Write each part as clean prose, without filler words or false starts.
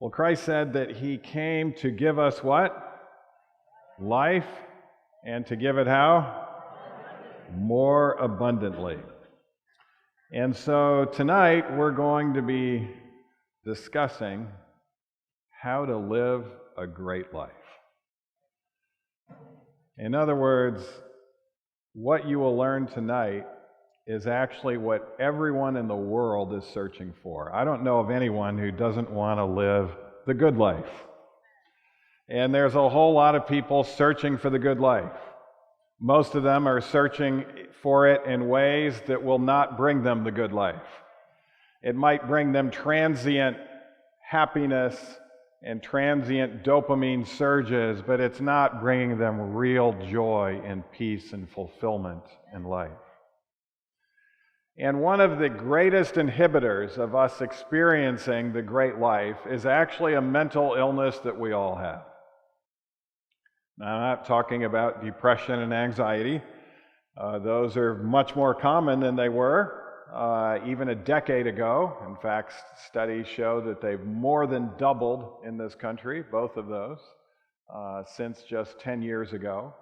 Well, Christ said that he came to give us what? Life, and to give it how? More abundantly. And so tonight we're going to be discussing how to live a great life. In other words, what you will learn tonight is actually what everyone in the world is searching for. I don't know of anyone who doesn't want to live the good life. And there's a whole lot of people searching for the good life. Most of them are searching for it in ways that will not bring them the good life. It might bring them transient happiness and transient dopamine surges, but it's not bringing them real joy and peace and fulfillment in life. And one of the greatest inhibitors of us experiencing the great life is actually a mental illness that we all have. Now, I'm not talking about depression and anxiety. Those are much more common than they were even a decade ago. In fact, studies show that they've more than doubled in this country, both of those, since just 10 years ago.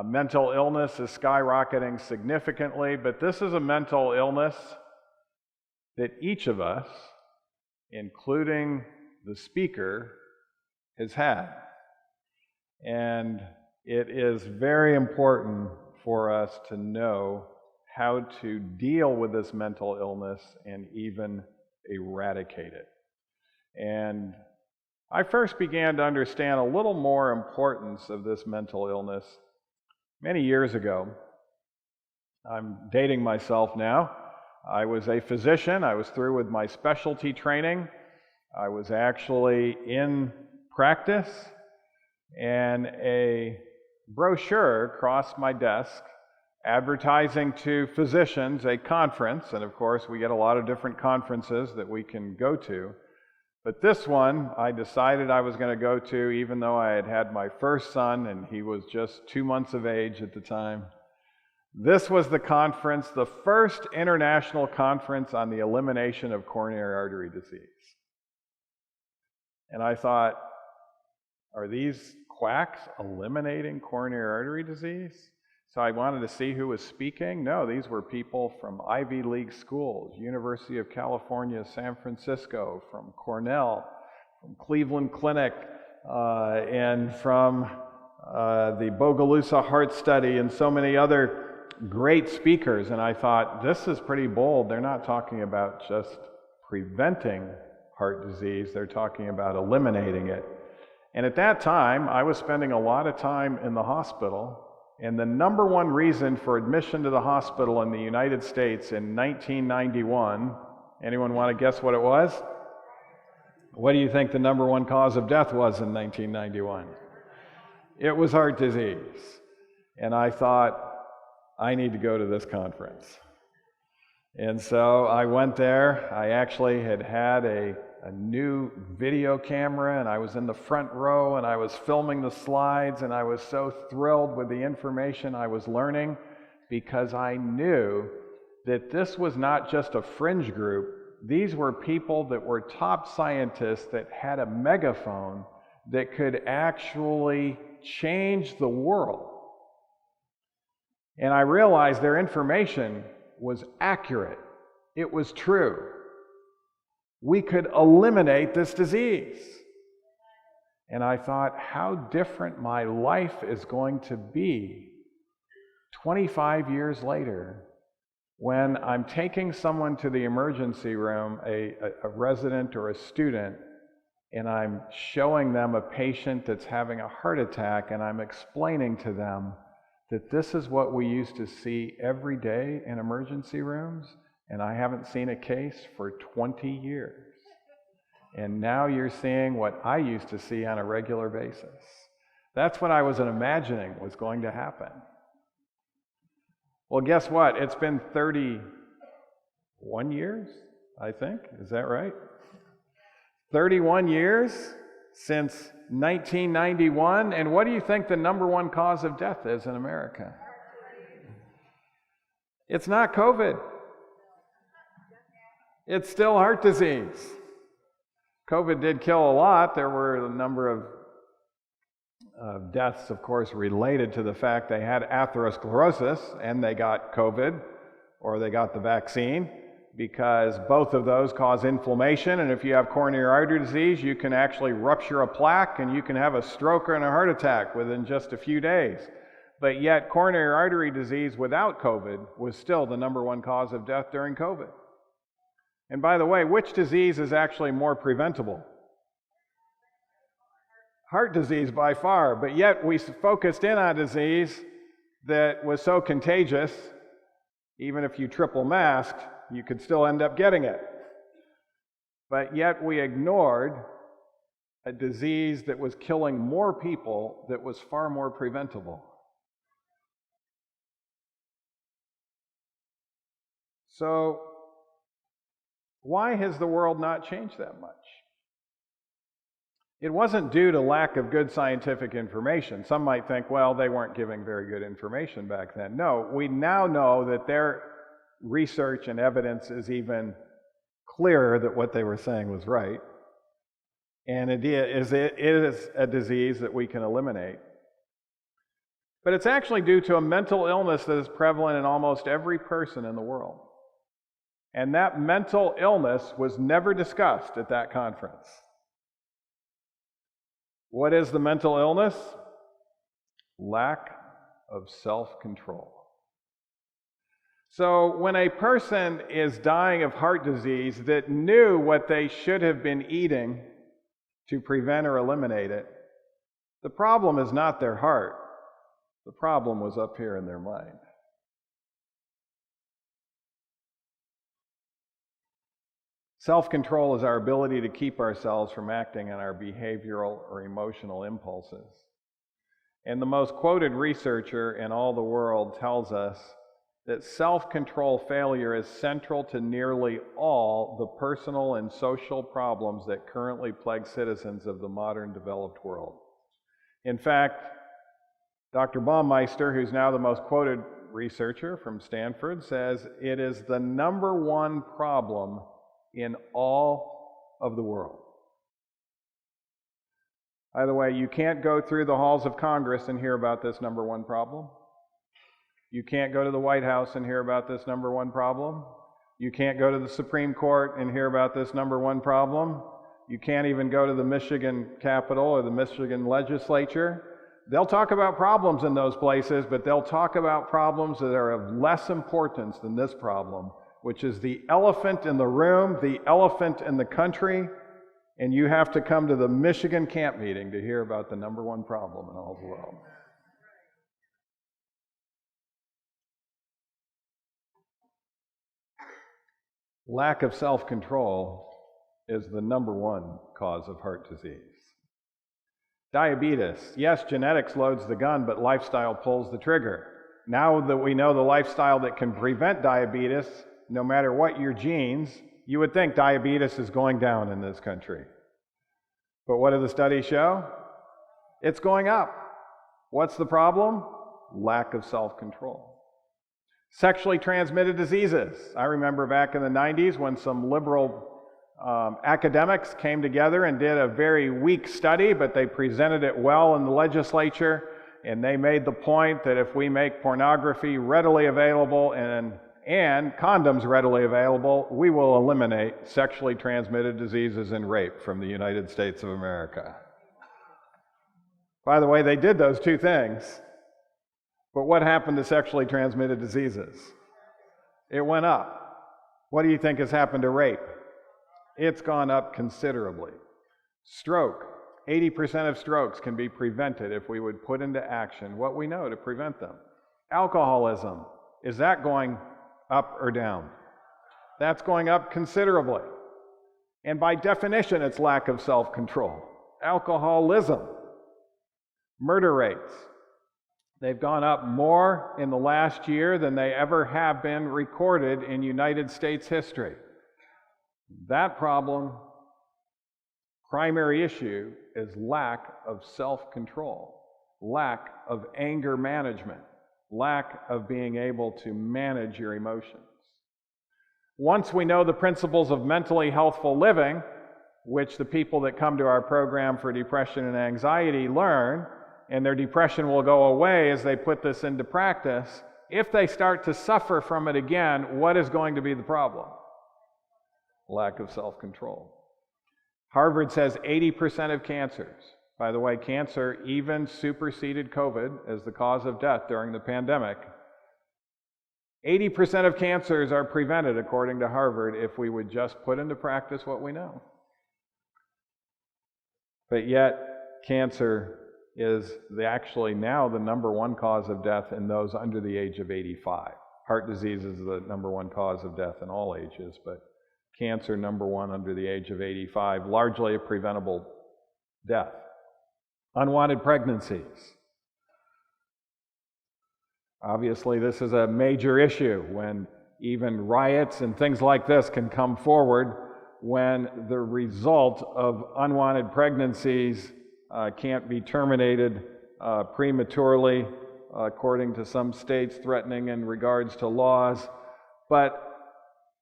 Mental illness is skyrocketing significantly, but this is a mental illness that each of us, including the speaker, has had. And it is very important for us to know how to deal with this mental illness and even eradicate it. And I first began to understand a little more importance of this mental illness many years ago. I'm dating myself now. I was a physician. I was through with my specialty training. I was actually in practice, and a brochure crossed my desk advertising to physicians a conference, and of course we get a lot of different conferences that we can go to, but this one I decided I was going to go to even though I had had my first son and he was just 2 months of age at the time. This was the conference, the first international conference on the elimination of coronary artery disease. And I thought, are these quacks eliminating coronary artery disease? So I wanted to see who was speaking. No, these were people from Ivy League schools, University of California, San Francisco, from Cornell, from Cleveland Clinic, and from the Bogalusa Heart Study, and so many other great speakers. And I thought, this is pretty bold. They're not talking about just preventing heart disease. They're talking about eliminating it. And at that time, I was spending a lot of time in the hospital. And the number one reason for admission to the hospital in the United States in 1991, anyone want to guess what it was? What do you think the number one cause of death was in 1991? It was heart disease. And I thought, I need to go to this conference. And so I went there. I actually had a new video camera, and I was in the front row, and I was filming the slides, and I was so thrilled with the information I was learning because I knew that this was not just a fringe group. These were people that were top scientists that had a megaphone that could actually change the world. And I realized their information was accurate. It was true. We could eliminate this disease. And I thought, how different my life is going to be 25 years later when I'm taking someone to the emergency room, a resident or a student, and I'm showing them a patient that's having a heart attack, and I'm explaining to them that this is what we used to see every day in emergency rooms, and I haven't seen a case for 20 years. And now you're seeing what I used to see on a regular basis. That's what I was imagining was going to happen. Well, guess what? It's been 31 years, I think. Is that right? 31 years since 1991. And what do you think the number one cause of death is in America? It's not COVID. It's still heart disease. COVID did kill a lot. There were a number of deaths, of course, related to the fact they had atherosclerosis and they got COVID or they got the vaccine, because both of those cause inflammation, and if you have coronary artery disease, you can actually rupture a plaque and you can have a stroke or a heart attack within just a few days. But yet coronary artery disease without COVID was still the number one cause of death during COVID. And by the way, which disease is actually more preventable? Heart disease by far, but yet we focused in on a disease that was so contagious, even if you triple masked, you could still end up getting it. But yet we ignored a disease that was killing more people that was far more preventable. So, why has the world not changed that much? It wasn't due to lack of good scientific information. Some might think, well, they weren't giving very good information back then. No, we now know that their research and evidence is even clearer that what they were saying was right. And it is a disease that we can eliminate. But it's actually due to a mental illness that is prevalent in almost every person in the world. And that mental illness was never discussed at that conference. What is the mental illness? Lack of self-control. So when a person is dying of heart disease that knew what they should have been eating to prevent or eliminate it, the problem is not their heart. The problem was up here in their mind. Self-control is our ability to keep ourselves from acting on our behavioral or emotional impulses. And the most quoted researcher in all the world tells us that self-control failure is central to nearly all the personal and social problems that currently plague citizens of the modern developed world. In fact, Dr. Baumeister, who's now the most quoted researcher from Stanford, says it is the number one problem in all of the world. By the way, you can't go through the halls of Congress and hear about this number one problem. You can't go to the White House and hear about this number one problem. You can't go to the Supreme Court and hear about this number one problem. You can't even go to the Michigan Capitol or the Michigan legislature. They'll talk about problems in those places, but they'll talk about problems that are of less importance than this problem, which is the elephant in the room, the elephant in the country, and you have to come to the Michigan camp meeting to hear about the number one problem in all the world. Lack of self-control is the number one cause of heart disease. Diabetes. Yes, genetics loads the gun, but lifestyle pulls the trigger. Now that we know the lifestyle that can prevent diabetes, no matter what your genes, you would think diabetes is going down in this country. But what do the studies show? It's going up. What's the problem? Lack of self-control. Sexually transmitted diseases. I remember back in the 90s when some liberal academics came together and did a very weak study, but they presented it well in the legislature, and they made the point that if we make pornography readily available and condoms readily available, we will eliminate sexually transmitted diseases and rape from the United States of America. By the way, they did those two things, but what happened to sexually transmitted diseases? It went up. What do you think has happened to rape? It's gone up considerably. Stroke. 80% of strokes can be prevented if we would put into action what we know to prevent them. Alcoholism. Is that going up or down? That's going up considerably. And by definition, it's lack of self-control. Alcoholism. Murder rates. They've gone up more in the last year than they ever have been recorded in United States history. That problem, primary issue, is lack of self-control, lack of anger management, lack of being able to manage your emotions. Once we know the principles of mentally healthful living, which the people that come to our program for depression and anxiety learn, and their depression will go away as they put this into practice. If they start to suffer from it again, what is going to be the problem? Lack of self-control. Harvard says 80% of cancers, by the way, cancer even superseded COVID as the cause of death during the pandemic. 80% of cancers are prevented, according to Harvard, if we would just put into practice what we know. But yet, cancer is actually now the number one cause of death in those under the age of 85. Heart disease is the number one cause of death in all ages, but cancer number one under the age of 85, largely a preventable death. Unwanted pregnancies. Obviously, this is a major issue when even riots and things like this can come forward when the result of unwanted pregnancies can't be terminated prematurely, according to some states threatening in regards to laws. But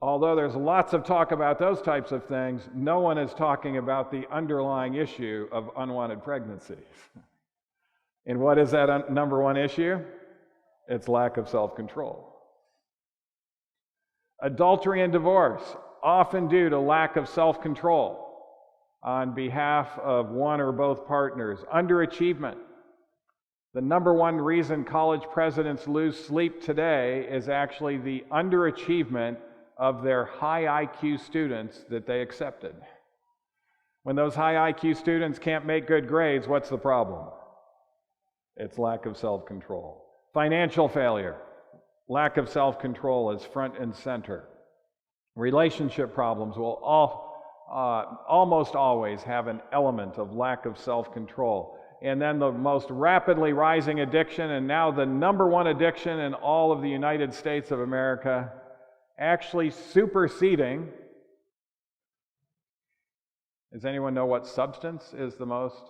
although there's lots of talk about those types of things, no one is talking about the underlying issue of unwanted pregnancies. And what is that number one issue? It's lack of self-control. Adultery and divorce, often due to lack of self-control on behalf of one or both partners. Underachievement. The number one reason college presidents lose sleep today is actually the underachievement of their high IQ students that they accepted. When those high IQ students can't make good grades, what's the problem? It's lack of self-control. Financial failure. Lack of self-control is front and center. Relationship problems will almost always have an element of lack of self-control. And then the most rapidly rising addiction, and now the number one addiction in all of the United States of America, actually superseding. Does anyone know what substance is the most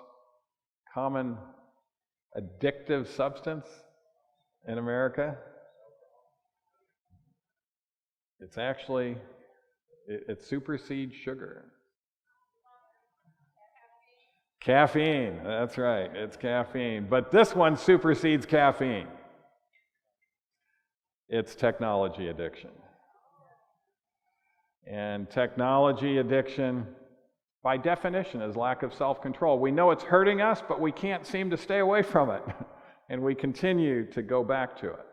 common addictive substance in America? It's actually, it supersedes sugar. Caffeine, that's right, it's caffeine. But this one supersedes caffeine. It's technology addiction. And technology addiction, by definition, is lack of self-control. We know it's hurting us, but we can't seem to stay away from it. And we continue to go back to it.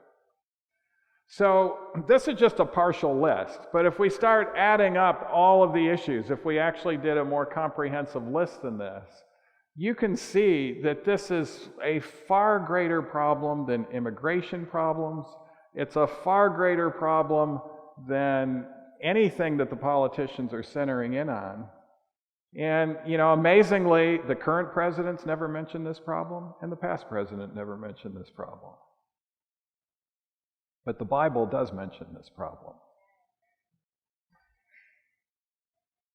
So this is just a partial list, but if we start adding up all of the issues, if we actually did a more comprehensive list than this, you can see that this is a far greater problem than immigration problems. It's a far greater problem than anything that the politicians are centering in on. And, amazingly, the current president's never mentioned this problem, and the past president never mentioned this problem. But the Bible does mention this problem.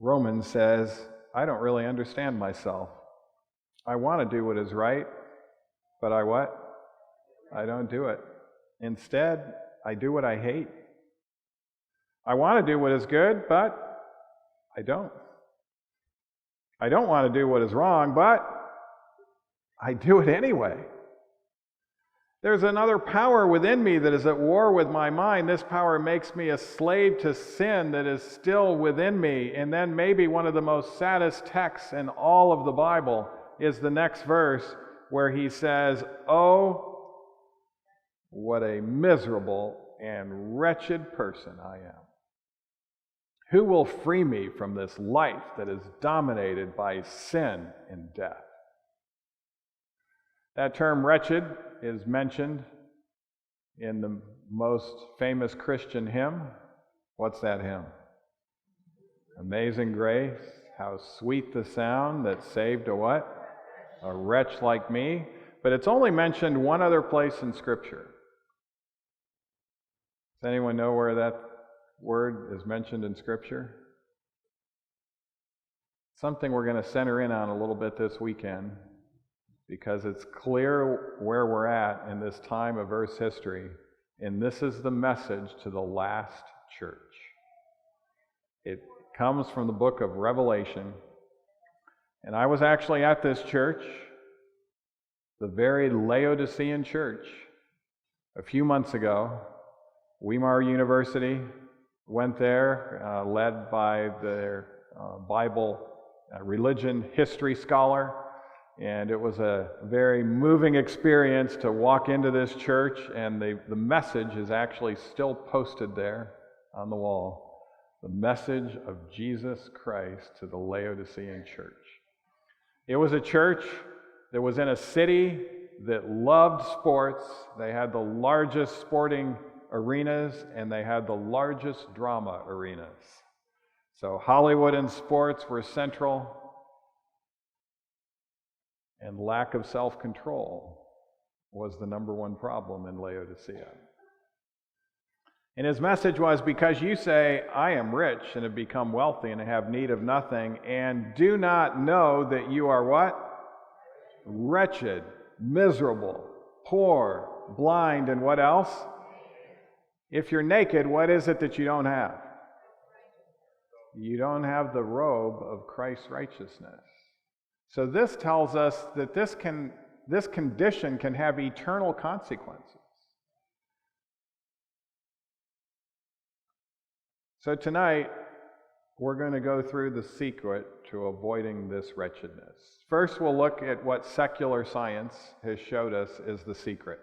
Romans says, I don't really understand myself. I want to do what is right, but I what? I don't do it. Instead, I do what I hate. I want to do what is good, but I don't. I don't want to do what is wrong, but I do it anyway. There's another power within me that is at war with my mind. This power makes me a slave to sin that is still within me. And then maybe one of the most saddest texts in all of the Bible is the next verse where he says, "Oh, what a miserable and wretched person I am. Who will free me from this life that is dominated by sin and death?" That term wretched is mentioned in the most famous Christian hymn. What's that hymn? Amazing Grace, how sweet the sound that saved a what? A wretch like me. But it's only mentioned one other place in Scripture. Does anyone know where that word is mentioned in Scripture? Something we're going to center in on a little bit this weekend, because it's clear where we're at in this time of Earth's history, and this is the message to the last church. It comes from the book of Revelation, And I was actually at this church, the very Laodicean church, a few months ago. Weimar University went there, led by their Bible religion history scholar. And it was a very moving experience to walk into this church, and the message is actually still posted there on the wall. The message of Jesus Christ to the Laodicean church. It was a church that was in a city that loved sports. They had the largest sporting arenas, and they had the largest drama arenas. So Hollywood and sports were central, and lack of self-control was the number one problem in Laodicea. And his message was, because you say, I am rich and have become wealthy and have need of nothing, and do not know that you are what? Wretched, miserable, poor, blind, and what else? If you're naked, what is it that you don't have? You don't have the robe of Christ's righteousness. So this tells us that this condition can have eternal consequences. So tonight, we're going to go through the secret to avoiding this wretchedness. First, we'll look at what secular science has showed us is the secret.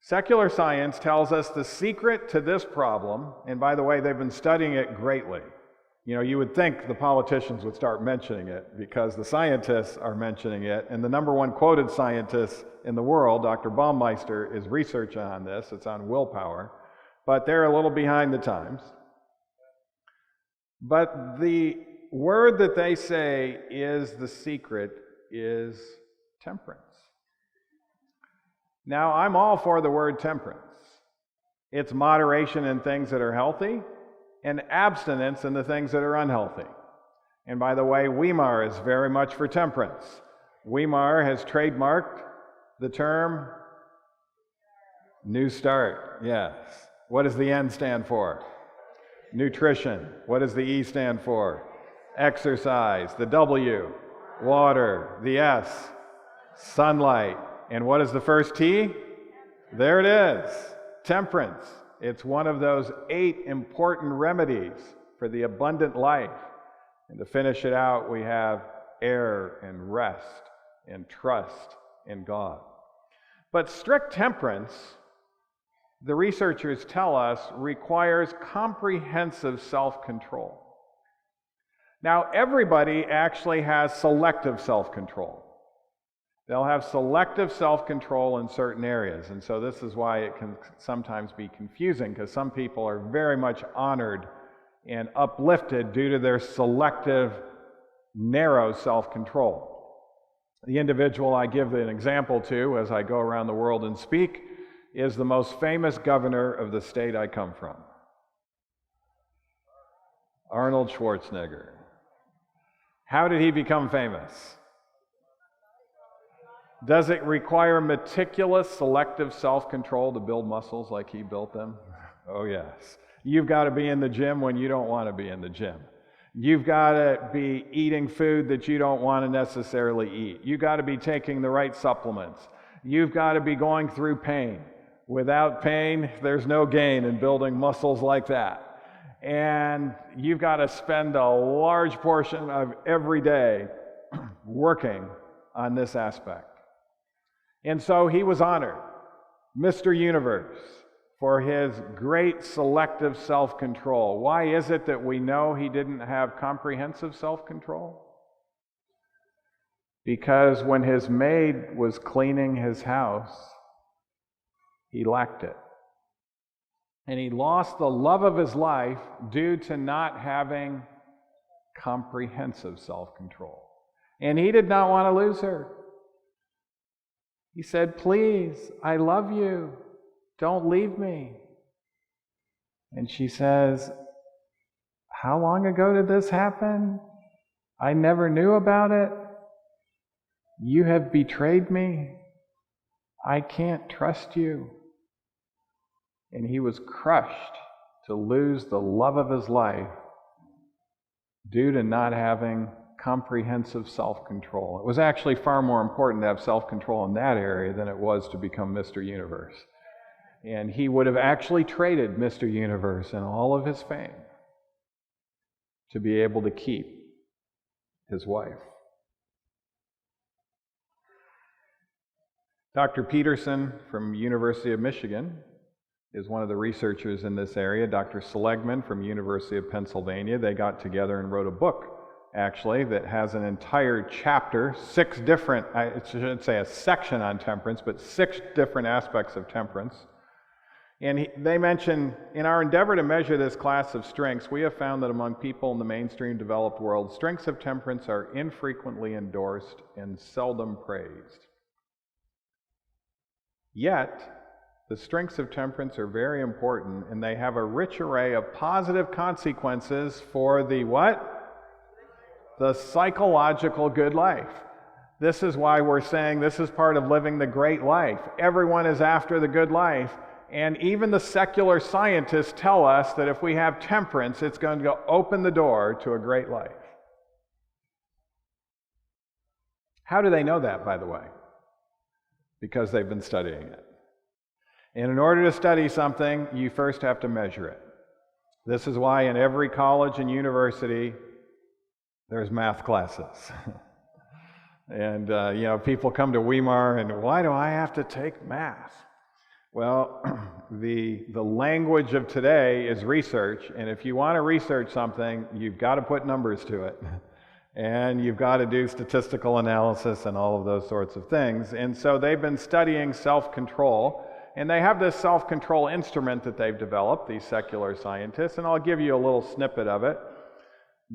Secular science tells us the secret to this problem, and by the way, they've been studying it greatly. You know, you would think the politicians would start mentioning it because the scientists are mentioning it, and the number one quoted scientist in the world, Dr. Baumeister, is researching on this. It's on willpower. But they're a little behind the times. But the word that they say is the secret is temperance. Now, I'm all for the word temperance. It's moderation in things that are healthy and abstinence in the things that are unhealthy. And by the way, Weimar is very much for temperance. Weimar has trademarked the term New Start. Yes. What does the N stand for? Nutrition. What does the E stand for? Exercise. The W, water. The S, sunlight. And what is the first T? There it is. Temperance. It's one of those 8 important remedies for the abundant life. And to finish it out, we have air and rest and trust in God. But strict temperance, the researchers tell us, requires comprehensive self-control. Now, everybody actually has selective self-control. They'll have selective self-control in certain areas, and so this is why it can sometimes be confusing, because some people are very much honored and uplifted due to their selective, narrow self-control. The individual I give an example to as I go around the world and speak is the most famous governor of the state I come from, Arnold Schwarzenegger. How did he become famous? Does it require meticulous, selective self-control to build muscles like he built them? Oh, yes. You've got to be in the gym when you don't want to be in the gym. You've got to be eating food that you don't want to necessarily eat. You've got to be taking the right supplements. You've got to be going through pain. Without pain, there's no gain in building muscles like that. And you've got to spend a large portion of every day working on this aspect. And so he was honored, Mr. Universe, for his great selective self-control. Why is it that we know he didn't have comprehensive self-control? Because when his maid was cleaning his house, he lacked it. And he lost the love of his life due to not having comprehensive self-control. And he did not want to lose her. He said, "Please, I love you. Don't leave me." And she says, "How long ago did this happen? I never knew about it. You have betrayed me. I can't trust you." And he was crushed to lose the love of his life due to not having comprehensive self-control. It was actually far more important to have self-control in that area than it was to become Mr. Universe. And he would have actually traded Mr. Universe and all of his fame to be able to keep his wife. Dr. Peterson from University of Michigan is one of the researchers in this area. Dr. Seligman from University of Pennsylvania, they got together and wrote a book, actually, that has an entire chapter, 6 different, I shouldn't say a section on temperance, but 6 different aspects of temperance. And they mention, in our endeavor to measure this class of strengths, we have found that among people in the mainstream developed world, strengths of temperance are infrequently endorsed and seldom praised. Yet, the strengths of temperance are very important, and they have a rich array of positive consequences for the what? The psychological good life. This is why we're saying this is part of living the great life. Everyone is after the good life. And even the secular scientists tell us that if we have temperance, it's going to open the door to a great life. How do they know that, by the way? Because they've been studying it. And in order to study something, you first have to measure it. This is why in every college and university, there's math classes. And, people come to Weimar and, why do I have to take math? Well, the language of today is research, and if you want to research something, you've got to put numbers to it. And you've got to do statistical analysis and all of those sorts of things. And so they've been studying self-control, and they have this self-control instrument that they've developed, these secular scientists, and I'll give you a little snippet of it.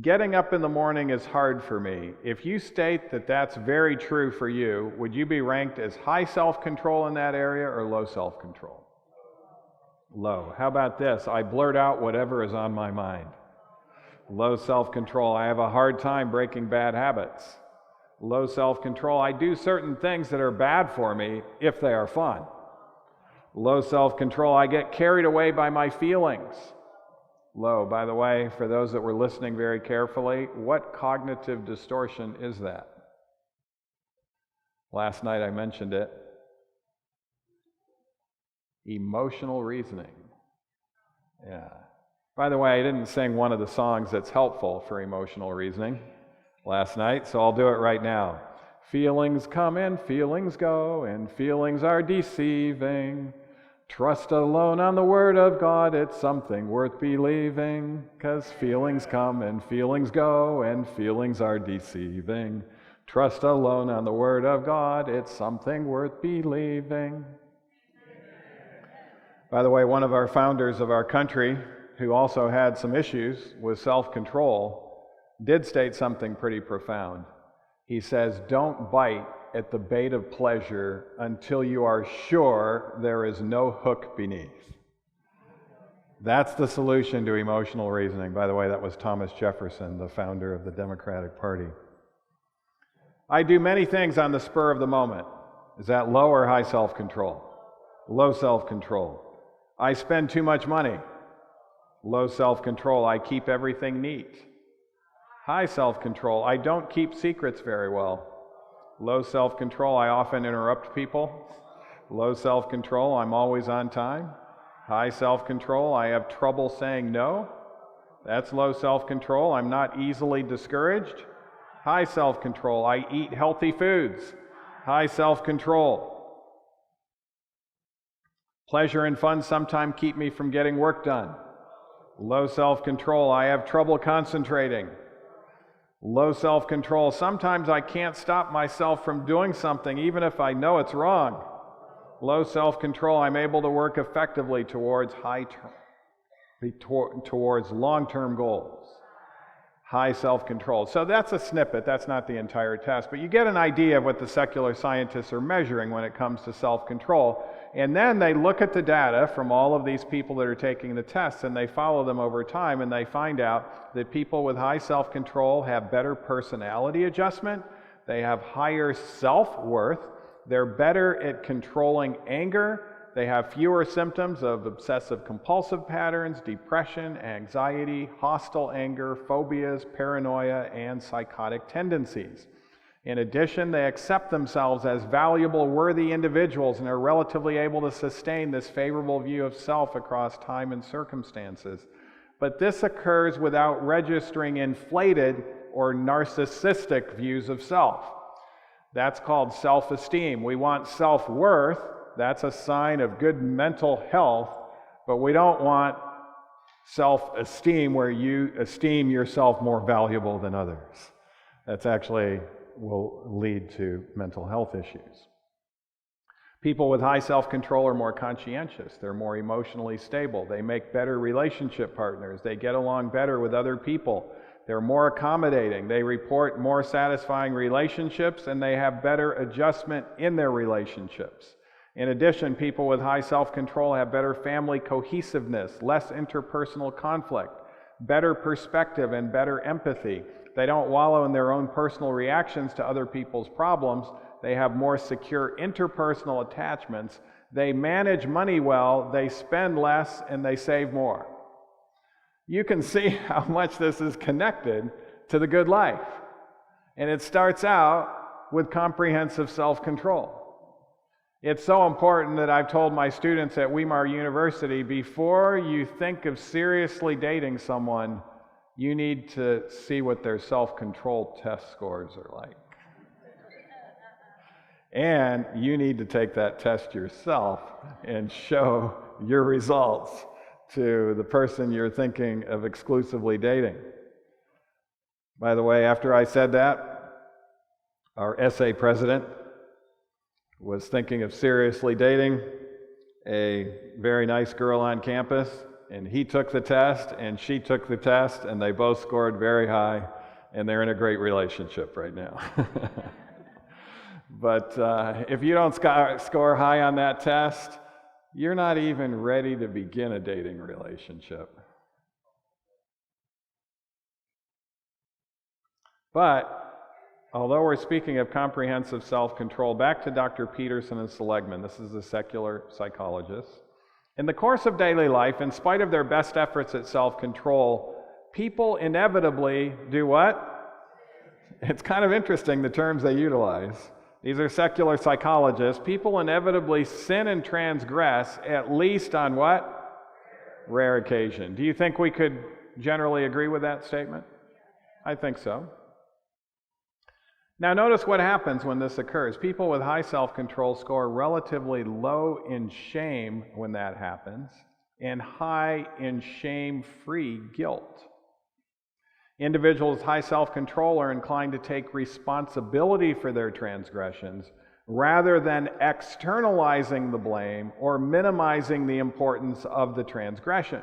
Getting up in the morning is hard for me. If you state that that's very true for you, would you be ranked as high self-control in that area or low self-control? Low. How about this? I blurt out whatever is on my mind. Low self-control. I have a hard time breaking bad habits. Low self-control. I do certain things that are bad for me if they are fun. Low self-control. I get carried away by my feelings. Low. By the way, for those that were listening very carefully, what cognitive distortion is that? Last night I mentioned it. Emotional reasoning. Yeah. By the way, I didn't sing one of the songs that's helpful for emotional reasoning last night, so I'll do it right now. Feelings come and feelings go, and feelings are deceiving. Trust alone on the Word of God, it's something worth believing, 'cause feelings come and feelings go, and feelings are deceiving. Trust alone on the Word of God, it's something worth believing. By the way, one of our founders of our country, who also had some issues with self-control, did state something pretty profound. He says, don't bite at the bait of pleasure until you are sure there is no hook beneath. That's the solution to emotional reasoning. By the way, that was Thomas Jefferson, the founder of the Democratic Party. I do many things on the spur of the moment. Is that low or high self-control? Low self-control. I spend too much money. Low self-control. I keep everything neat. High self-control. I don't keep secrets very well. Low self-control. I often interrupt people. Low self-control. I'm always on time. High self-control. I have trouble saying no. That's low self-control. I'm not easily discouraged. High self-control. I eat healthy foods. High self-control. Pleasure and fun sometimes keep me from getting work done. Low self-control. I have trouble concentrating. Low self-control. Sometimes I can't stop myself from doing something even if I know it's wrong. Low self-control. I'm able to work effectively towards towards long-term goals. High self-control. So that's a snippet. That's not the entire test, but you get an idea of what the secular scientists are measuring when it comes to self-control. And then they look at the data from all of these people that are taking the tests, and they follow them over time, and they find out that people with high self-control have better personality adjustment, they have higher self-worth, they're better at controlling anger, They have fewer symptoms of obsessive-compulsive patterns, depression, anxiety, hostile anger, phobias, paranoia, and psychotic tendencies. In addition, they accept themselves as valuable, worthy individuals and are relatively able to sustain this favorable view of self across time and circumstances. But this occurs without registering inflated or narcissistic views of self. That's called self-esteem. We want self-worth. That's a sign of good mental health, but we don't want self-esteem where you esteem yourself more valuable than others. That's actually will lead to mental health issues. People with high self-control are more conscientious. They're more emotionally stable. They make better relationship partners. They get along better with other people. They're more accommodating. They report more satisfying relationships, and they have better adjustment in their relationships. In addition, people with high self-control have better family cohesiveness, less interpersonal conflict, better perspective, and better empathy. They don't wallow in their own personal reactions to other people's problems. They have more secure interpersonal attachments. They manage money well, they spend less, and they save more. You can see how much this is connected to the good life. And it starts out with comprehensive self-control. It's so important that I've told my students at Weimar University, before you think of seriously dating someone, you need to see what their self-control test scores are like. And you need to take that test yourself and show your results to the person you're thinking of exclusively dating. By the way, after I said that, our SA president was thinking of seriously dating a very nice girl on campus, and he took the test and she took the test, and they both scored very high, and they're in a great relationship right now. But if you don't score high on that test, you're not even ready to begin a dating relationship. But although we're speaking of comprehensive self-control, back to Dr. Peterson and Seligman. This is a secular psychologist. In the course of daily life, in spite of their best efforts at self-control, people inevitably do what? It's kind of interesting, the terms they utilize. These are secular psychologists. People inevitably sin and transgress, at least on what? Rare occasion. Do you think we could generally agree with that statement? I think so. Now notice what happens when this occurs. People with high self-control score relatively low in shame when that happens, and high in shame-free guilt. Individuals with high self-control are inclined to take responsibility for their transgressions rather than externalizing the blame or minimizing the importance of the transgression.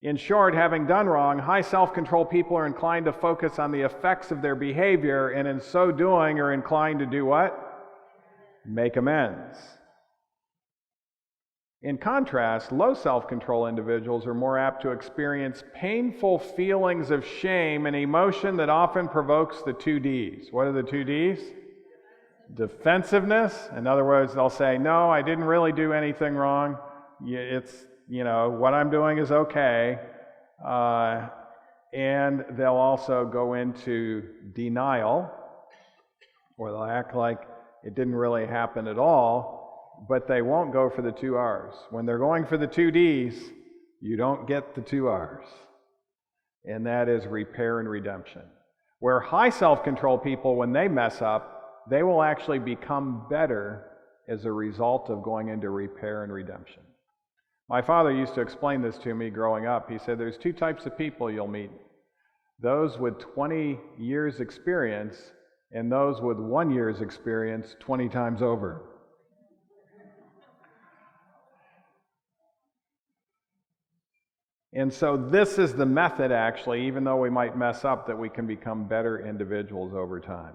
In short, having done wrong, high self-control people are inclined to focus on the effects of their behavior, and in so doing are inclined to do what? Make amends. In contrast, low self-control individuals are more apt to experience painful feelings of shame, an emotion that often provokes the 2 Ds. What are the 2 Ds? Defensiveness. In other words, they'll say, no, I didn't really do anything wrong. What I'm doing is okay. And they'll also go into denial, or they'll act like it didn't really happen at all. But they won't go for the 2 R's. When they're going for the 2 D's, you don't get the 2 R's. And that is repair and redemption. Where high self-control people, when they mess up, they will actually become better as a result of going into repair and redemption. My father used to explain this to me growing up. He said there's 2 types of people you'll meet. Those with 20 years experience and those with 1 year's experience 20 times over. And so this is the method, actually, even though we might mess up, that we can become better individuals over time.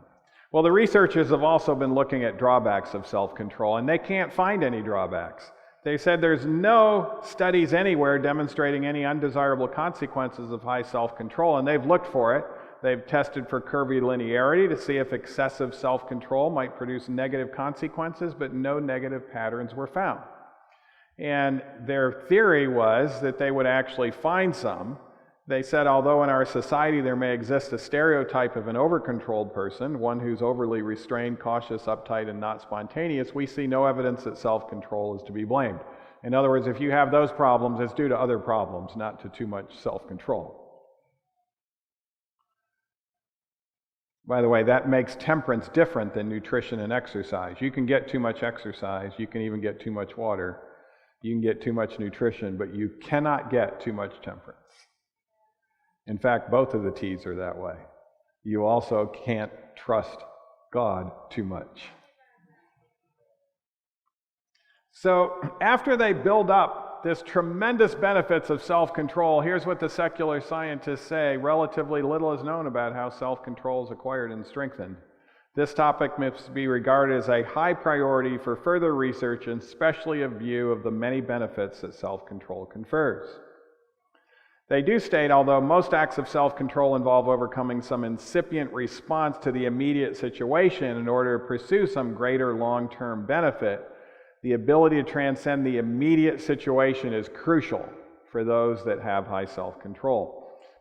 Well, the researchers have also been looking at drawbacks of self-control, and they can't find any drawbacks. They said there's no studies anywhere demonstrating any undesirable consequences of high self-control, and they've looked for it. They've tested for curvilinearity to see if excessive self-control might produce negative consequences, but no negative patterns were found. And their theory was that they would actually find some. They said, although in our society there may exist a stereotype of an over-controlled person, one who's overly restrained, cautious, uptight, and not spontaneous, we see no evidence that self-control is to be blamed. In other words, if you have those problems, it's due to other problems, not to too much self-control. By the way, that makes temperance different than nutrition and exercise. You can get too much exercise, you can even get too much water, you can get too much nutrition, but you cannot get too much temperance. In fact, both of the T's are that way. You also can't trust God too much. So after they build up this tremendous benefits of self-control, here's what the secular scientists say. Relatively little is known about how self-control is acquired and strengthened. This topic must be regarded as a high priority for further research, and especially a view of the many benefits that self-control confers. They do state, although most acts of self-control involve overcoming some incipient response to the immediate situation in order to pursue some greater long-term benefit, the ability to transcend the immediate situation is crucial for those that have high self-control.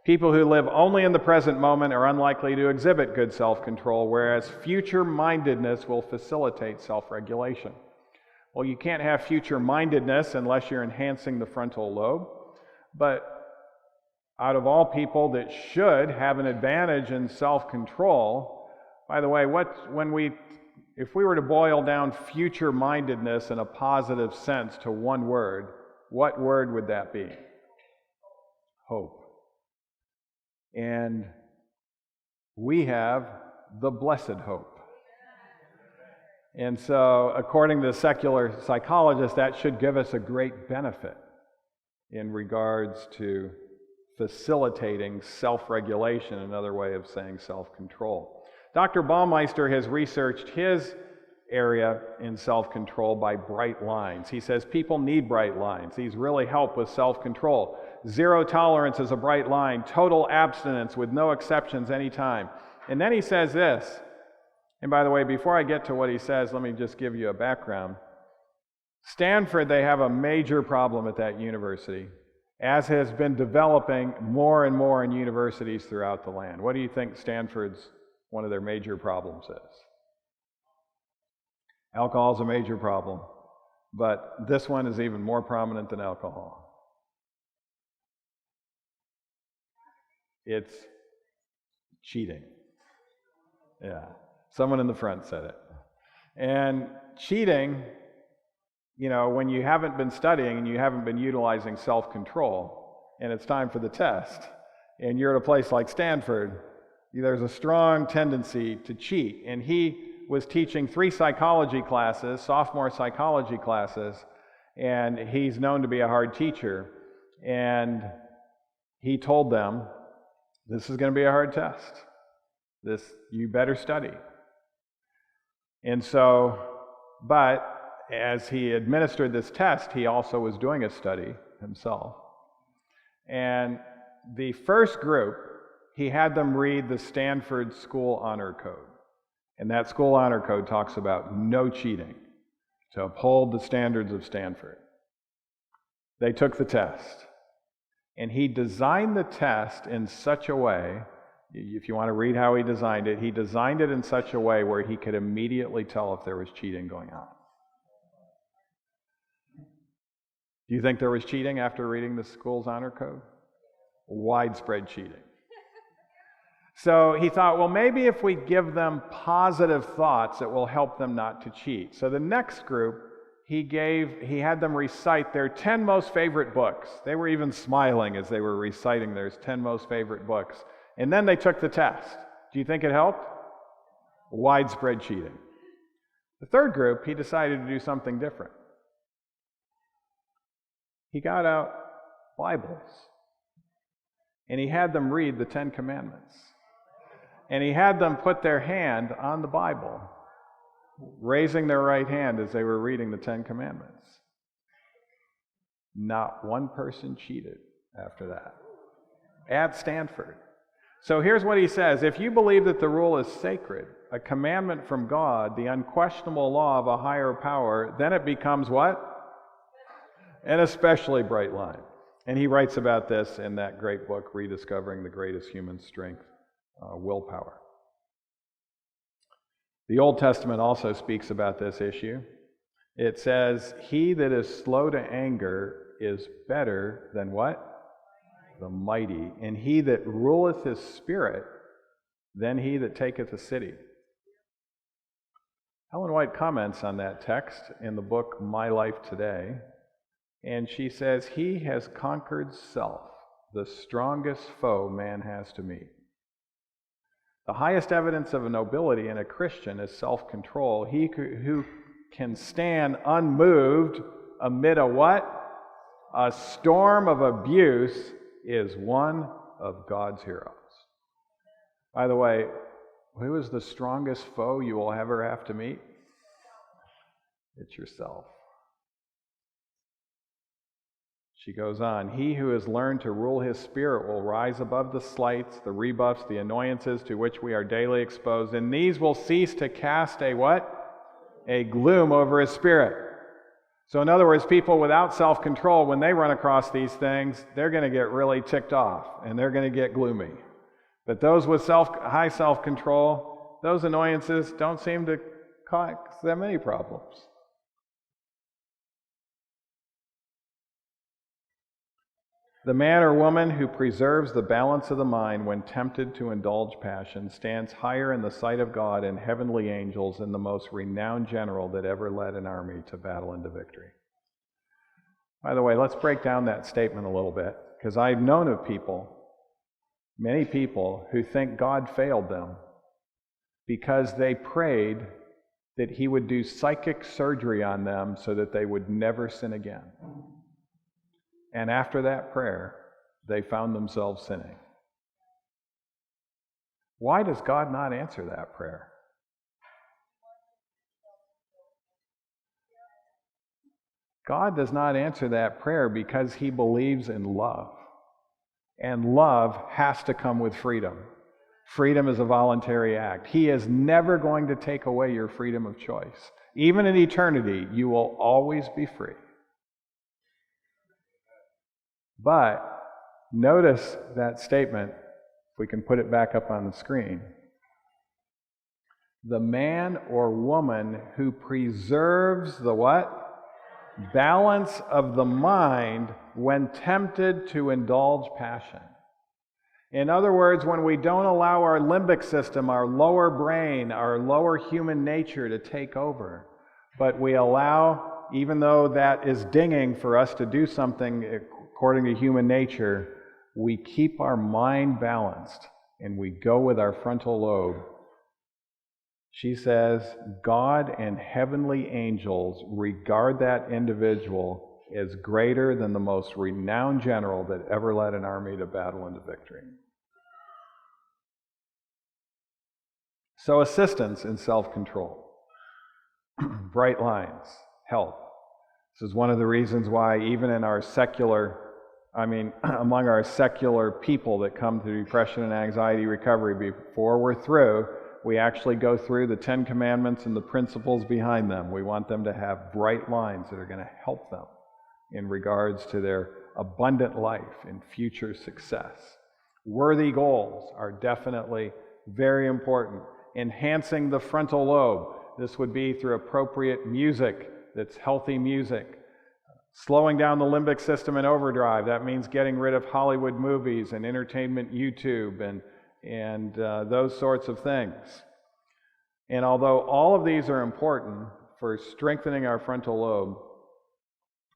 People who live only in the present moment are unlikely to exhibit good self-control, whereas future-mindedness will facilitate self-regulation. Well, you can't have future-mindedness unless you're enhancing the frontal lobe, but out of all people that should have an advantage in self-control, by the way, if we were to boil down future-mindedness in a positive sense to one word, what word would that be? Hope. And we have the blessed hope. And so, according to secular psychologists, that should give us a great benefit in regards to facilitating self-regulation, another way of saying self-control. Dr. Baumeister has researched his area in self-control by bright lines. He says people need bright lines. These really help with self-control. Zero tolerance is a bright line. Total abstinence with no exceptions anytime. And then he says this, and by the way, before I get to what he says, let me just give you a background. Stanford, they have a major problem at that university, as has been developing more and more in universities throughout the land. What do you think Stanford's one of their major problems is? Alcohol is a major problem, but this one is even more prominent than alcohol. It's cheating. Yeah, someone in the front said it. And cheating, when you haven't been studying and you haven't been utilizing self-control, and it's time for the test, and you're at a place like Stanford, there's a strong tendency to cheat. And he was teaching 3 psychology classes, sophomore psychology classes, and he's known to be a hard teacher. And he told them, this is going to be a hard test. You better study. And so, but as he administered this test, he also was doing a study himself. And the first group, he had them read the Stanford School Honor Code. And that School Honor Code talks about no cheating, to uphold the standards of Stanford. They took the test. And he designed the test in such a way, if you want to read how he designed it in such a way where he could immediately tell if there was cheating going on. Do you think there was cheating after reading the school's honor code? Widespread cheating. So he thought, well, maybe if we give them positive thoughts, it will help them not to cheat. So the next group, he had them recite their 10 most favorite books. They were even smiling as they were reciting their 10 most favorite books. And then they took the test. Do you think it helped? Widespread cheating. The third group, he decided to do something different. He got out Bibles, and he had them read the 10 Commandments. And he had them put their hand on the Bible, raising their right hand as they were reading the 10 Commandments. Not one person cheated after that. At Stanford. So here's what he says. If you believe that the rule is sacred, a commandment from God, the unquestionable law of a higher power, then it becomes what? An especially bright line. And he writes about this in that great book, Rediscovering the Greatest Human Strength, Willpower. The Old Testament also speaks about this issue. It says, he that is slow to anger is better than what? The mighty. And he that ruleth his spirit than he that taketh a city. Ellen White comments on that text in the book My Life Today, and she says, he has conquered self, the strongest foe man has to meet. The highest evidence of a nobility in a Christian is self-control. He who can stand unmoved amid a what? A storm of abuse is one of God's heroes. By the way, who is the strongest foe you will ever have to meet? It's yourself. She goes on, he who has learned to rule his spirit will rise above the slights, the rebuffs, the annoyances to which we are daily exposed, and these will cease to cast a what? A gloom over his spirit. So in other words, people without self-control, when they run across these things, they're going to get really ticked off, and they're going to get gloomy. But those with high self-control, those annoyances don't seem to cause them any problems. The man or woman who preserves the balance of the mind when tempted to indulge passion stands higher in the sight of God and heavenly angels than the most renowned general that ever led an army to battle and to victory. By the way, let's break down that statement a little bit, because I've known of people, many people, who think God failed them because they prayed that he would do psychic surgery on them so that they would never sin again. And after that prayer, they found themselves sinning. Why does God not answer that prayer? God does not answer that prayer because he believes in love. And love has to come with freedom. Freedom is a voluntary act. He is never going to take away your freedom of choice. Even in eternity, you will always be free. But notice that statement, if we can put it back up on the screen. The man or woman who preserves the what? Balance of the mind when tempted to indulge passion. In other words, when we don't allow our limbic system, our lower brain, our lower human nature to take over, but we allow, even though that is dinging for us to do something according to human nature, we keep our mind balanced and we go with our frontal lobe. She says, God and heavenly angels regard that individual as greater than the most renowned general that ever led an army to battle and to victory. So assistance in self-control. Bright lines, help. This is one of the reasons why even in our among our secular people that come to depression and anxiety recovery, before we're through, we actually go through the 10 Commandments and the principles behind them. We want them to have bright lines that are going to help them in regards to their abundant life and future success. Worthy goals are definitely very important. Enhancing the frontal lobe. This would be through appropriate music that's healthy music. Slowing down the limbic system in overdrive. That means getting rid of Hollywood movies and entertainment YouTube and those sorts of things. And although all of these are important for strengthening our frontal lobe,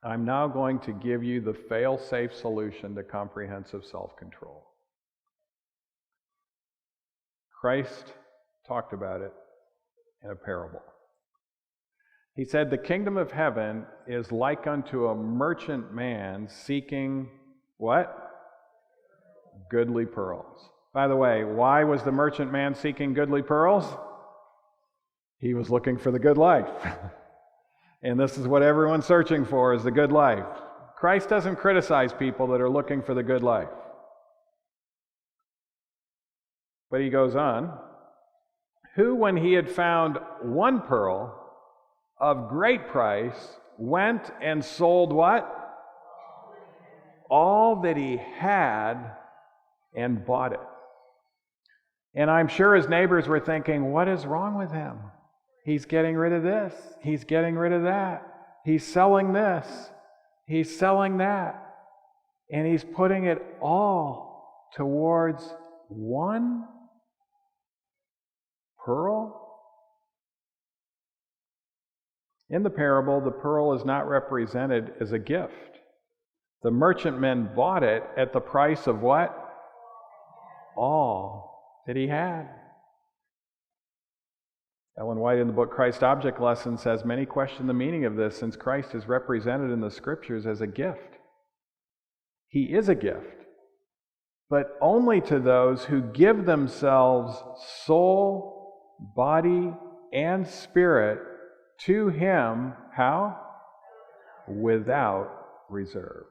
I'm now going to give you the fail-safe solution to comprehensive self-control. Christ talked about it in a parable. He said, the kingdom of heaven is like unto a merchant man seeking what? Goodly pearls. By the way, why was the merchant man seeking goodly pearls? He was looking for the good life. And this is what everyone's searching for, is the good life. Christ doesn't criticize people that are looking for the good life. But he goes on, who, when he had found one pearl of great price, went and sold what? All that he had and bought it. And I'm sure his neighbors were thinking, what is wrong with him? He's getting rid of this. He's getting rid of that. He's selling this. He's selling that. And he's putting it all towards one pearl? In the parable, the pearl is not represented as a gift. The merchantmen bought it at the price of what? All that he had. Ellen White in the book Christ Object Lesson says, many question the meaning of this since Christ is represented in the scriptures as a gift. He is a gift, but only to those who give themselves soul, body, and spirit to him. How? Without reserve.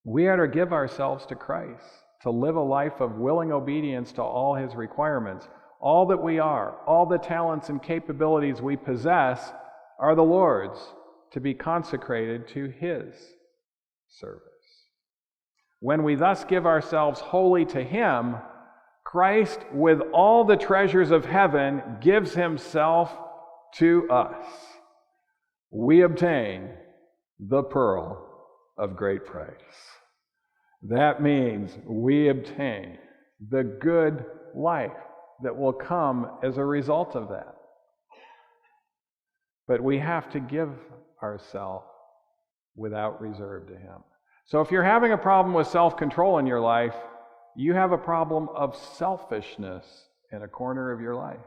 We are to give ourselves to Christ, to live a life of willing obedience to all his requirements. All that we are, all the talents and capabilities we possess are the Lord's, to be consecrated to his service. When we thus give ourselves wholly to him, Christ, with all the treasures of heaven, gives himself to us. We obtain the pearl of great price. That means we obtain the good life that will come as a result of that. But we have to give ourselves without reserve to him. So if you're having a problem with self-control in your life, you have a problem of selfishness in a corner of your life.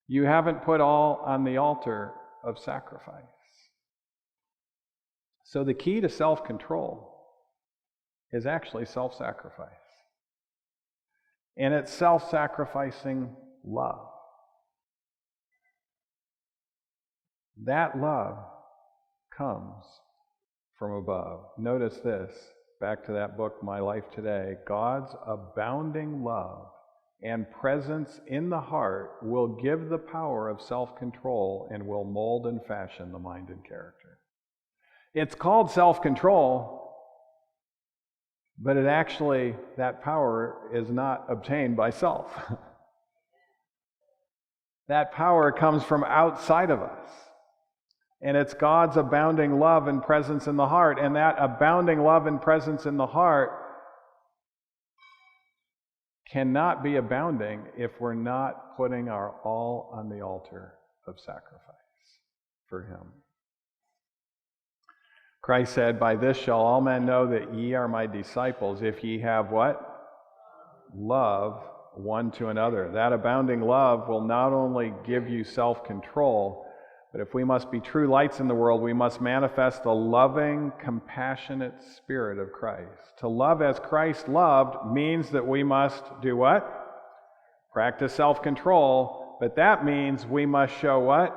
You haven't put all on the altar of sacrifice. So the key to self-control is actually self-sacrifice. And it's self-sacrificing love. That love comes from above. Notice this, back to that book, My Life Today. God's abounding love and presence in the heart will give the power of self-control and will mold and fashion the mind and character. It's called self-control, but it actually, that power is not obtained by self. That power comes from outside of us. And it's God's abounding love and presence in the heart. And that abounding love and presence in the heart cannot be abounding if we're not putting our all on the altar of sacrifice for him. Christ said, by this shall all men know that ye are my disciples, if ye have what? Love one to another. That abounding love will not only give you self-control, but if we must be true lights in the world, we must manifest the loving, compassionate spirit of Christ. To love as Christ loved means that we must do what? Practice self-control, but that means we must show what?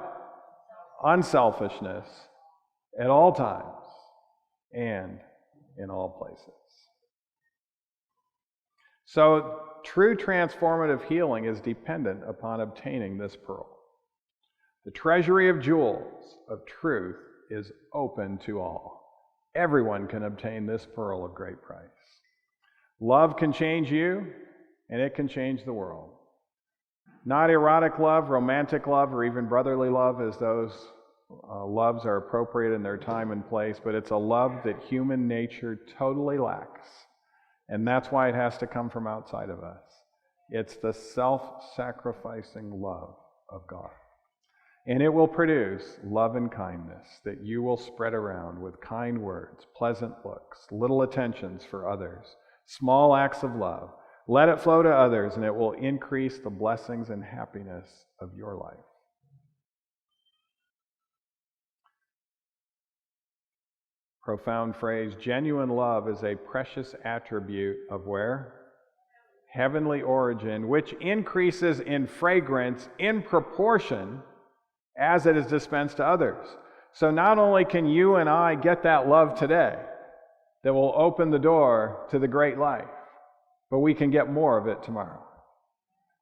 Unselfishness at all times and in all places. So, true transformative healing is dependent upon obtaining this pearl. The treasury of jewels of truth is open to all. Everyone can obtain this pearl of great price. Love can change you, and it can change the world. Not erotic love, romantic love, or even brotherly love, as those loves are appropriate in their time and place, but it's a love that human nature totally lacks. And that's why it has to come from outside of us. It's the self-sacrificing love of God. And it will produce love and kindness that you will spread around with kind words, pleasant looks, little attentions for others, small acts of love. Let it flow to others, and it will increase the blessings and happiness of your life. Profound phrase, genuine love is a precious attribute of where? Heavenly origin, which increases in fragrance in proportion as it is dispensed to others. So not only can you and I get that love today that will open the door to the great life, but we can get more of it tomorrow.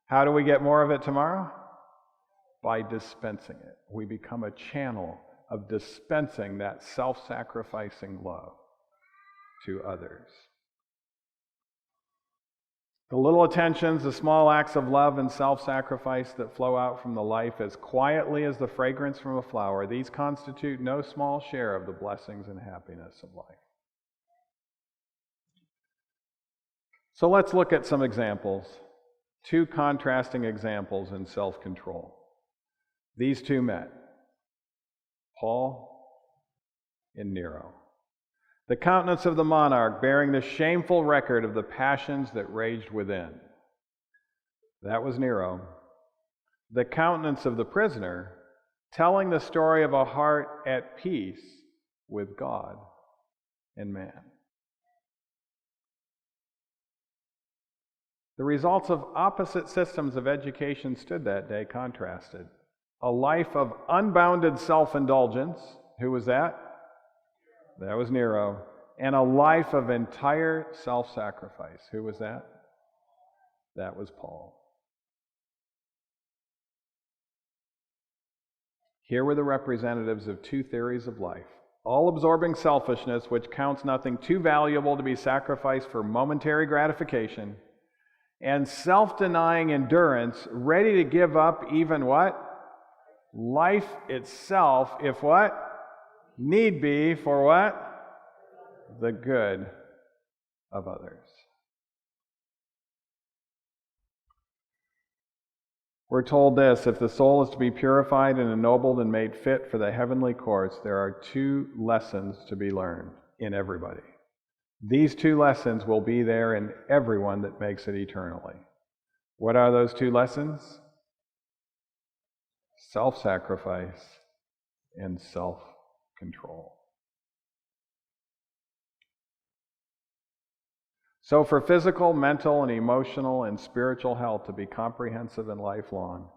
How do we get more of it tomorrow? By dispensing it. We become a channel of dispensing that self-sacrificing love to others. The little attentions, the small acts of love and self-sacrifice that flow out from the life as quietly as the fragrance from a flower, these constitute no small share of the blessings and happiness of life. So let's look at some examples, two contrasting examples in self-control. These two met, Paul and Nero. The countenance of the monarch bearing the shameful record of the passions that raged within. That was Nero. The countenance of the prisoner telling the story of a heart at peace with God and man. The results of opposite systems of education stood that day contrasted. A life of unbounded self-indulgence. Who was that? That was Nero. And a life of entire self-sacrifice. Who was that? That was Paul. Here were the representatives of two theories of life. All-absorbing selfishness, which counts nothing too valuable to be sacrificed for momentary gratification, and self-denying endurance, ready to give up even what? Life itself, if what? Need be for what? The good of others. We're told this: if the soul is to be purified and ennobled and made fit for the heavenly courts, there are two lessons to be learned in everybody. These two lessons will be there in everyone that makes it eternally. What are those two lessons? Self-sacrifice and self-control. So for physical, mental, and emotional and spiritual health to be comprehensive and lifelong,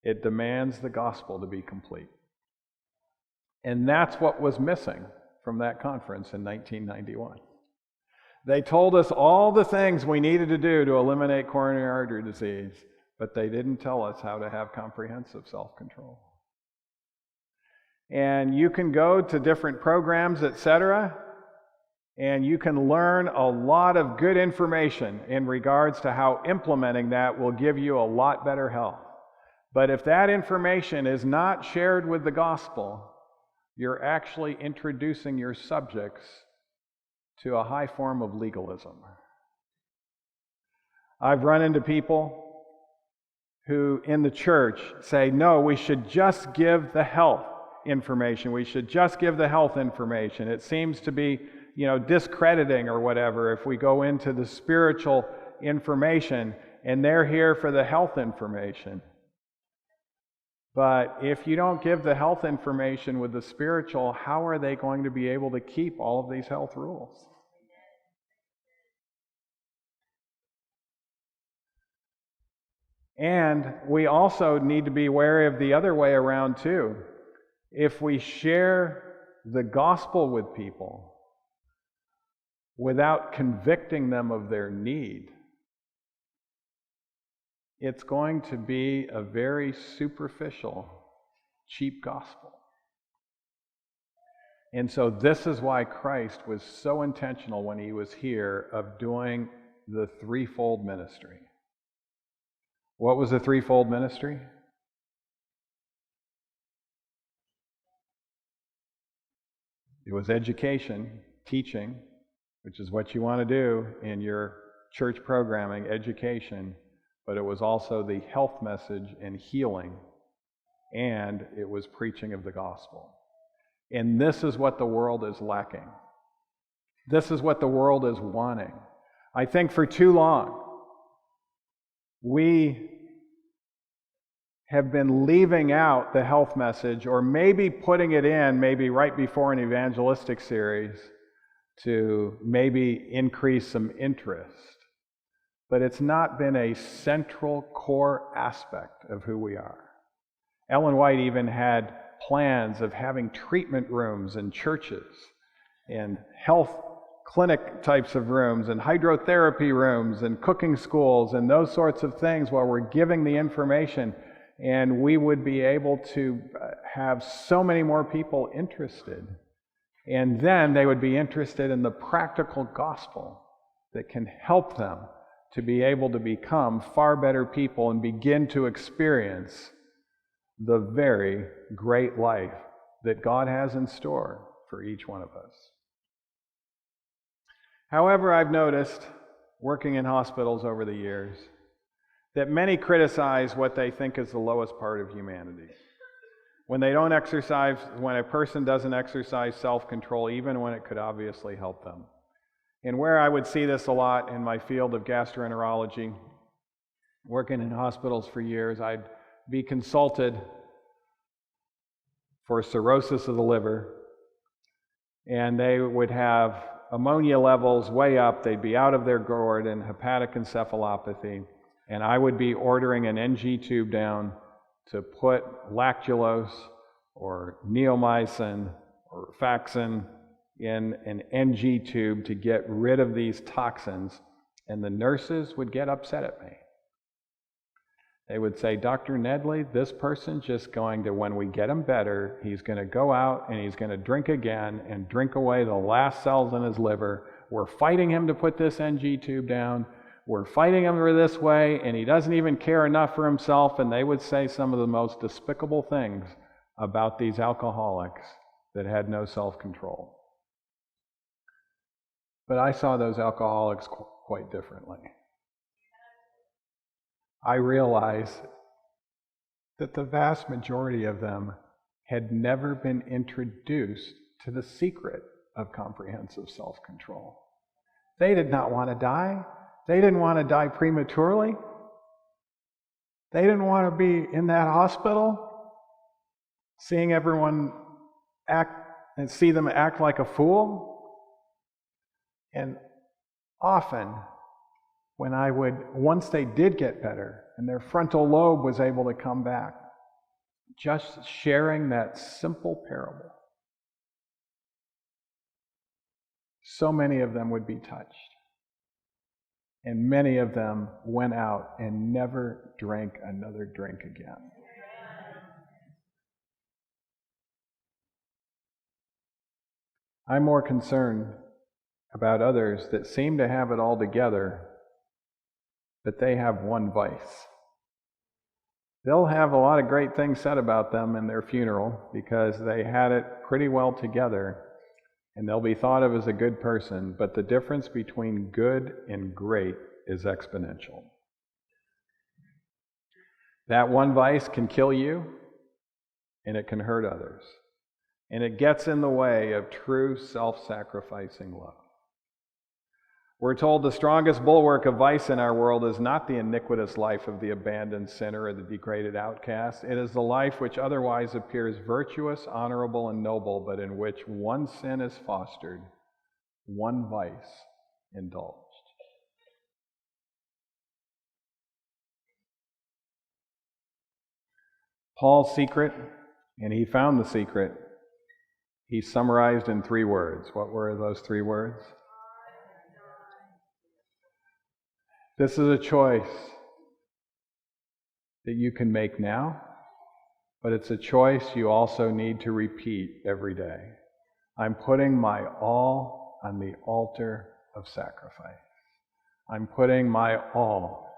it demands the gospel to be complete. And that's what was missing from that conference in 1991. They told us all the things we needed to do to eliminate coronary artery disease, but they didn't tell us how to have comprehensive self-control. And you can go to different programs, etc., and you can learn a lot of good information in regards to how implementing that will give you a lot better health. But if that information is not shared with the gospel, you're actually introducing your subjects to a high form of legalism. I've run into people who in the church say, no, we should just give the health information. We should just give the health information. It seems to be, discrediting or whatever if we go into the spiritual information, and they're here for the health information. But if you don't give the health information with the spiritual, how are they going to be able to keep all of these health rules? And we also need to be wary of the other way around too. If we share the gospel with people without convicting them of their need, it's going to be a very superficial, cheap gospel. And so this is why Christ was so intentional when he was here of doing the threefold ministry. What was the threefold ministry? It was education, teaching, which is what you want to do in your church programming, education, but it was also the health message and healing, and it was preaching of the gospel. And this is what the world is lacking. This is what the world is wanting. I think for too long, we have been leaving out the health message, or maybe putting it in maybe right before an evangelistic series to maybe increase some interest. But it's not been a central core aspect of who we are. Ellen White even had plans of having treatment rooms in churches and health clinic types of rooms and hydrotherapy rooms and cooking schools and those sorts of things where we're giving the information, and we would be able to have so many more people interested. And then they would be interested in the practical gospel that can help them to be able to become far better people and begin to experience the very great life that God has in store for each one of us. However, I've noticed, working in hospitals over the years, that many criticize what they think is the lowest part of humanity. When a person doesn't exercise self-control, even when it could obviously help them. And where I would see this a lot in my field of gastroenterology, working in hospitals for years, I'd be consulted for cirrhosis of the liver, and they would have ammonia levels way up, they'd be out of their gourd and hepatic encephalopathy, and I would be ordering an NG tube down to put lactulose or neomycin or Faxin in an NG tube to get rid of these toxins, and the nurses would get upset at me. They would say, Dr. Nedley, this person's just going to, when we get him better, he's going to go out and he's going to drink again and drink away the last cells in his liver. We're fighting him to put this NG tube down. We're fighting him this way, and he doesn't even care enough for himself. And they would say some of the most despicable things about these alcoholics that had no self-control. But I saw those alcoholics quite differently. I realized that the vast majority of them had never been introduced to the secret of comprehensive self-control. They did not want to die. They didn't want to die prematurely. They didn't want to be in that hospital, seeing everyone act and see them act like a fool. And often, once they did get better and their frontal lobe was able to come back, just sharing that simple parable, so many of them would be touched. And many of them went out and never drank another drink again. I'm more concerned about others that seem to have it all together, but they have one vice. They'll have a lot of great things said about them in their funeral because they had it pretty well together, and they'll be thought of as a good person, but the difference between good and great is exponential. That one vice can kill you, and it can hurt others, and it gets in the way of true self-sacrificing love. We're told the strongest bulwark of vice in our world is not the iniquitous life of the abandoned sinner or the degraded outcast. It is the life which otherwise appears virtuous, honorable, and noble, but in which one sin is fostered, one vice indulged. Paul's secret, and he found the secret, he summarized in 3 words. What were those 3 words? This is a choice that you can make now, but it's a choice you also need to repeat every day. I'm putting my all on the altar of sacrifice. I'm putting my all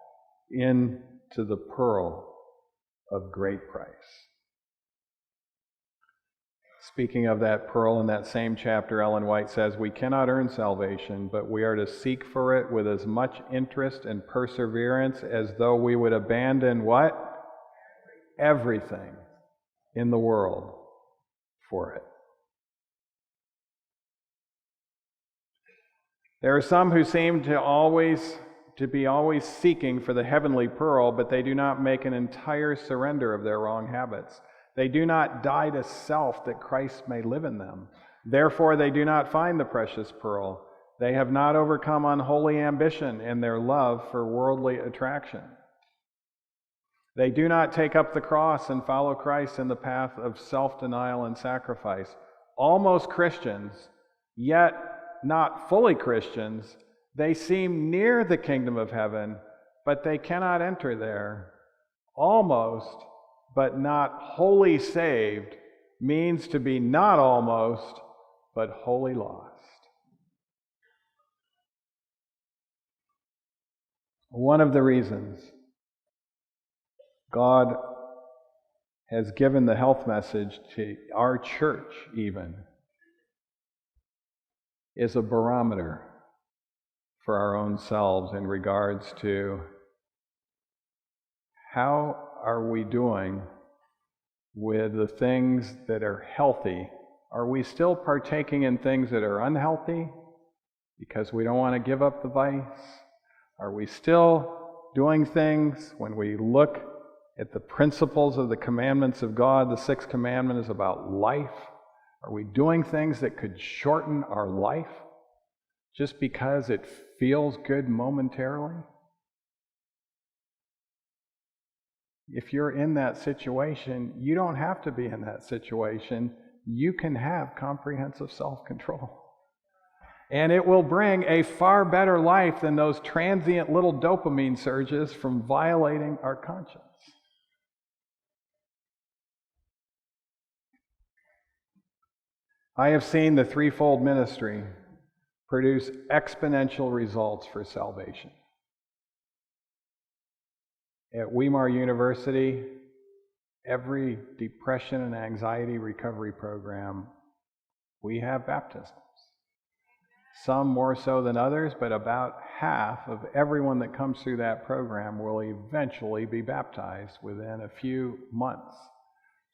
into the pearl of great price. Speaking of that pearl, in that same chapter, Ellen White says, we cannot earn salvation, but we are to seek for it with as much interest and perseverance as though we would abandon what? Everything in the world for it. There are some who seem to be always seeking for the heavenly pearl, but they do not make an entire surrender of their wrong habits. They do not die to self that Christ may live in them. Therefore, they do not find the precious pearl. They have not overcome unholy ambition in their love for worldly attraction. They do not take up the cross and follow Christ in the path of self-denial and sacrifice. Almost Christians, yet not fully Christians. They seem near the kingdom of heaven, but they cannot enter there. Almost, but not wholly saved, means to be not almost, but wholly lost. One of the reasons God has given the health message to our church even is a barometer for our own selves in regards to how are we doing with the things that are healthy. Are we still partaking in things that are unhealthy because we don't want to give up the vice? Are we still doing things when we look at the principles of the commandments of God? The sixth commandment is about life. Are we doing things that could shorten our life just because it feels good momentarily? If you're in that situation, you don't have to be in that situation. You can have comprehensive self-control. And it will bring a far better life than those transient little dopamine surges from violating our conscience. I have seen the threefold ministry produce exponential results for salvation. At Weimar University, every depression and anxiety recovery program, we have baptisms. Some more so than others, but about half of everyone that comes through that program will eventually be baptized within a few months.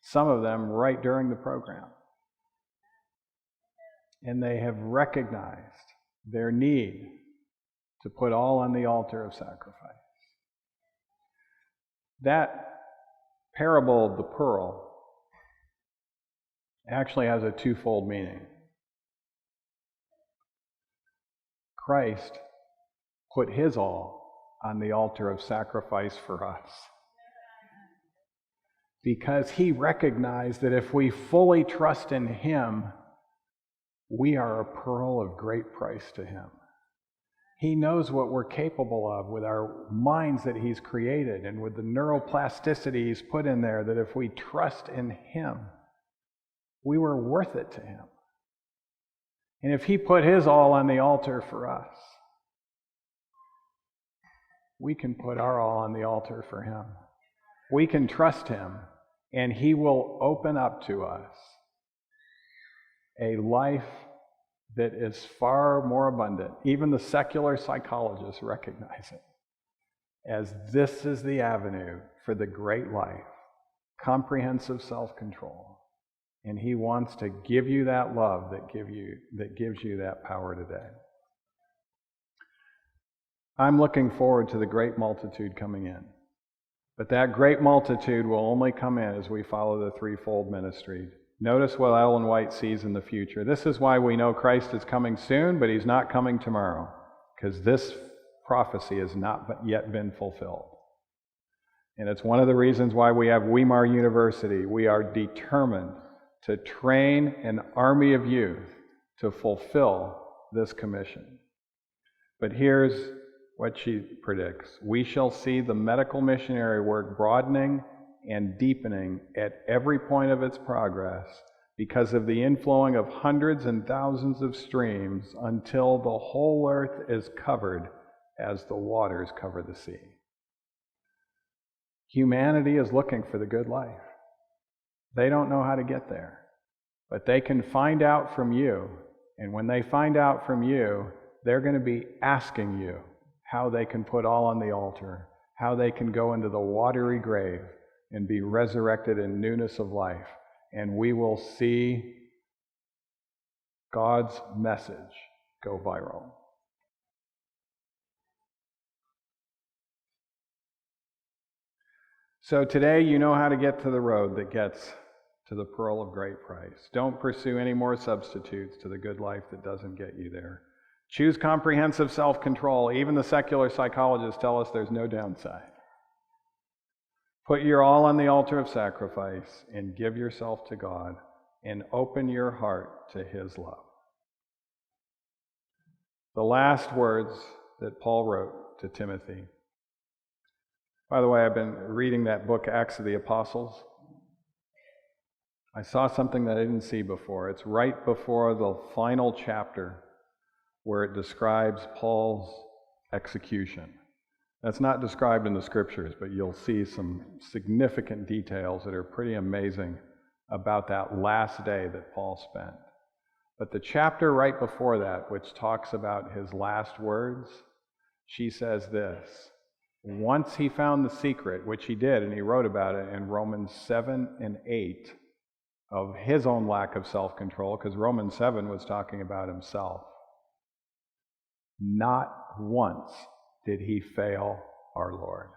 Some of them right during the program. And they have recognized their need to put all on the altar of sacrifice. That parable of the pearl actually has a twofold meaning. Christ put his all on the altar of sacrifice for us because he recognized that if we fully trust in him, we are a pearl of great price to him. He knows what we're capable of with our minds that he's created and with the neuroplasticity he's put in there, that if we trust in him, we were worth it to him. And if he put his all on the altar for us, we can put our all on the altar for him. We can trust him, and he will open up to us a life that is far more abundant. Even the secular psychologists recognize it as this is the avenue for the great life, comprehensive self-control. And he wants to give you that love that gives you that power today. I'm looking forward to the great multitude coming in. But that great multitude will only come in as we follow the threefold ministry. Notice what Ellen White sees in the future. This is why we know Christ is coming soon, but he's not coming tomorrow, because this prophecy has not yet been fulfilled. And it's one of the reasons why we have Weimar University. We are determined to train an army of youth to fulfill this commission. But here's what she predicts. We shall see the medical missionary work broadening and deepening at every point of its progress because of the inflowing of hundreds and thousands of streams until the whole earth is covered as the waters cover the sea. Humanity is looking for the good life. They don't know how to get there, but they can find out from you. And when they find out from you, they're going to be asking you how they can put all on the altar, how they can go into the watery grave and be resurrected in newness of life. And we will see God's message go viral. So today you know how to get to the road that gets to the pearl of great price. Don't pursue any more substitutes to the good life that doesn't get you there. Choose comprehensive self-control. Even the secular psychologists tell us there's no downside. Put your all on the altar of sacrifice and give yourself to God and open your heart to his love. The last words that Paul wrote to Timothy. By the way, I've been reading that book, Acts of the Apostles. I saw something that I didn't see before. It's right before the final chapter where it describes Paul's execution. That's not described in the scriptures, but you'll see some significant details that are pretty amazing about that last day that Paul spent. But the chapter right before that, which talks about his last words, she says this: once he found the secret, which he did, and he wrote about it in Romans 7 and 8, of his own lack of self-control, because Romans 7 was talking about himself. Not once did he fail our Lord.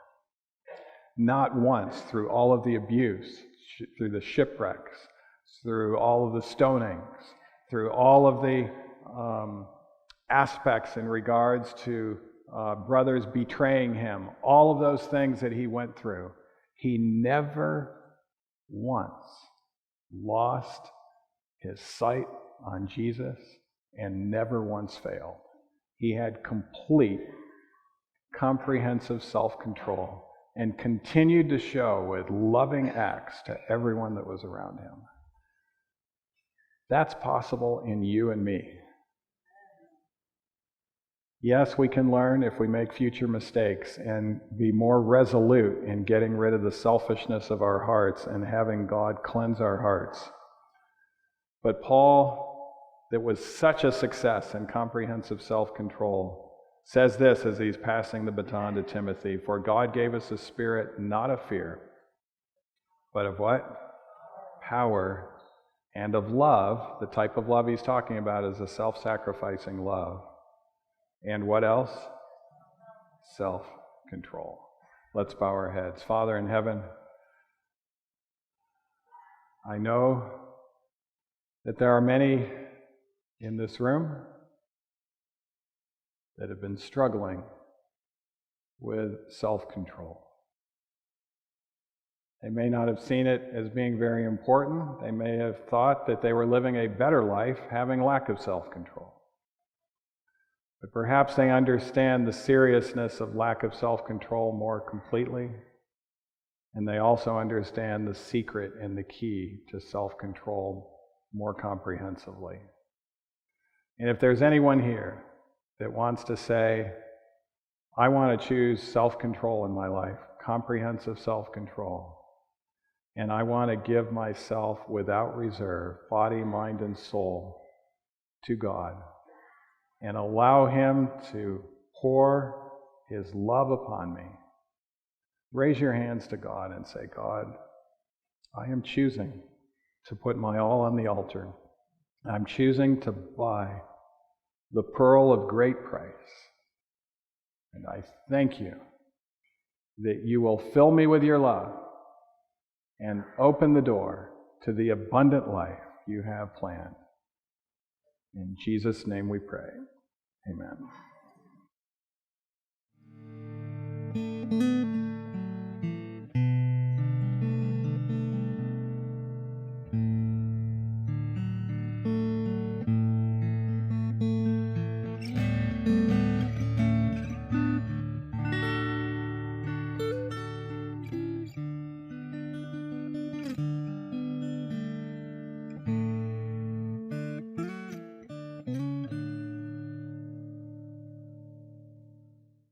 Not once, through all of the abuse, through the shipwrecks, through all of the stonings, through all of the aspects in regards to brothers betraying him, all of those things that he went through, he never once lost his sight on Jesus and never once failed. He had complete, comprehensive self-control and continued to show with loving acts to everyone that was around him. That's possible in you and me. Yes, we can learn if we make future mistakes and be more resolute in getting rid of the selfishness of our hearts and having God cleanse our hearts. But Paul, that was such a success in comprehensive self-control, says this as he's passing the baton to Timothy: for God gave us a spirit not of fear, but of what? Power and of love. The type of love he's talking about is a self-sacrificing love. And what else? Self-control. Let's bow our heads. Father in heaven, I know that there are many in this room that have been struggling with self-control. They may not have seen it as being very important. They may have thought that they were living a better life having lack of self-control. But perhaps they understand the seriousness of lack of self-control more completely, and they also understand the secret and the key to self-control more comprehensively. And if there's anyone here that wants to say, I want to choose self-control in my life, comprehensive self-control, and I want to give myself without reserve, body, mind, and soul, to God, and allow Him to pour His love upon me, raise your hands to God and say, God, I am choosing to put my all on the altar. I'm choosing to buy the pearl of great price. And I thank you that you will fill me with your love and open the door to the abundant life you have planned. In Jesus' name we pray. Amen.